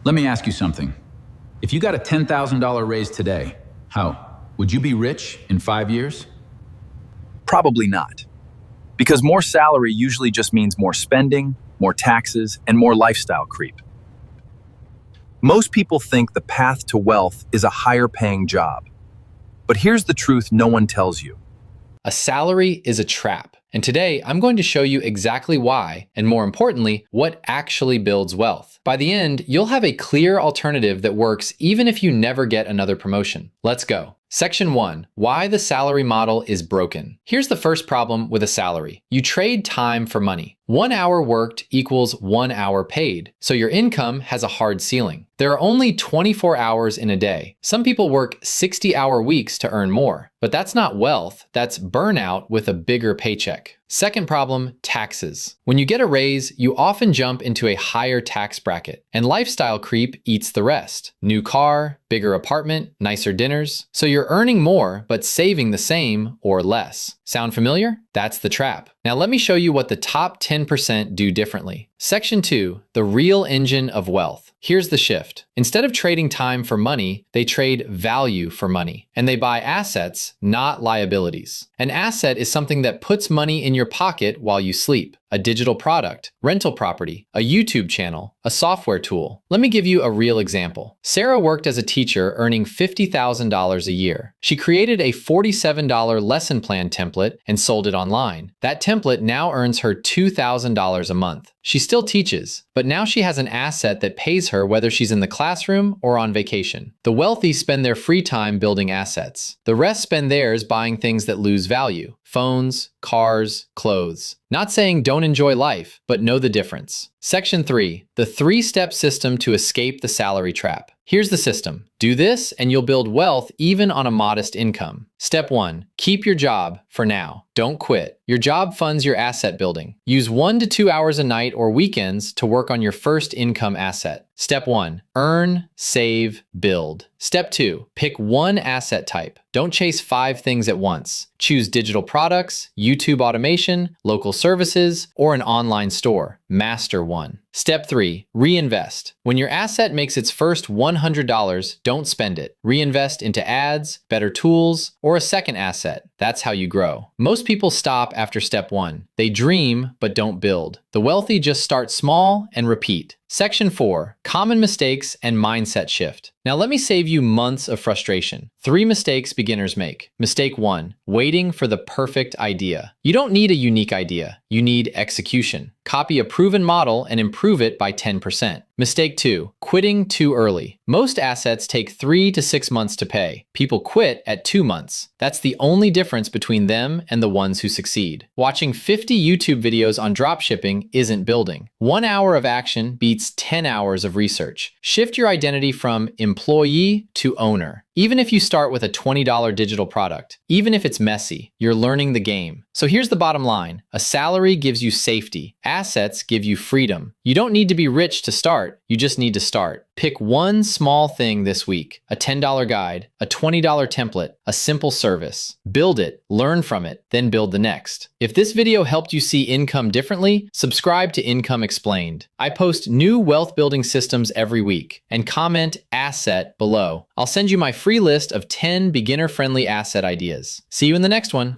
Let me ask you something. If you got a $10,000 raise today, how? Would you be rich in 5 years? Probably not. Because more salary usually just means more spending, more taxes, and more lifestyle creep. Most people think the path to wealth is a higher paying job. But here's the truth no one tells you. A salary is a trap. And today, I'm going to show you exactly why, and more importantly, what actually builds wealth. By the end, you'll have a clear alternative that works even if you never get another promotion. Let's go. Section 1. Why the salary model is broken. Here's the first problem with a salary. You trade time for money. 1 hour worked equals 1 hour paid, so your income has a hard ceiling. There are only 24 hours in a day. Some people work 60-hour weeks to earn more, but that's not wealth, that's burnout with a bigger paycheck. Second problem, taxes. When you get a raise, you often jump into a higher tax bracket, and lifestyle creep eats the rest. New car, bigger apartment, nicer dinners. So you're earning more, but saving the same or less. Sound familiar? That's the trap. Now let me show you what the top 10% do differently. Section 2, the real engine of wealth. Here's the shift. Instead of trading time for money, they trade value for money. And they buy assets, not liabilities. An asset is something that puts money in your pocket while you sleep. A digital product, rental property, a YouTube channel, a software tool. Let me give you a real example. Sarah worked as a teacher earning $50,000 a year. She created a $47 lesson plan template and sold it online. That template now earns her $2,000 a month. She still teaches, but now she has an asset that pays her whether she's in the classroom or on vacation. The wealthy spend their free time building assets. The rest spend theirs buying things that lose value. Phones, cars, clothes. Not saying don't enjoy life, but know the difference. Section 3, the 3-step system to escape the salary trap. Here's the system. Do this and you'll build wealth even on a modest income. Step 1, keep your job for now. Don't quit. Your job funds your asset building. Use 1 to 2 hours a night or weekends to work on your first income asset. Step 1, earn, save, build. Step 2, pick one asset type. Don't chase 5 things at once. Choose digital products, YouTube automation, local services, or an online store. Master one. Step 3, reinvest. When your asset makes its first $100, don't spend it. Reinvest into ads, better tools, or a second asset. That's how you grow. Most people stop after step 1. They dream, but don't build. The wealthy just start small and repeat. Section 4, common mistakes and mindset shift. Now let me save you months of frustration. 3 mistakes beginners make. Mistake 1, waiting for the perfect idea. You don't need a unique idea. You need execution. Copy a proven model and improve it by 10%. Mistake 2, quitting too early. Most assets take 3 to 6 months to pay. People quit at 2 months. That's the only difference between them and the ones who succeed. Watching 50 YouTube videos on dropshipping isn't building. 1 hour of action beats 10 hours of research. Shift your identity from employee to owner. Even if you start with a $20 digital product, even if it's messy, you're learning the game. So here's the bottom line. A salary gives you safety. Assets give you freedom. You don't need to be rich to start. You just need to start. Pick one small thing this week. A $10 guide, a $20 template, a simple service. Build it, learn from it, then build the next. If this video helped you see income differently, subscribe to Income Explained. I post new wealth building systems every week, and comment asset below. I'll send you my free list of 10 beginner-friendly asset ideas. See you in the next one.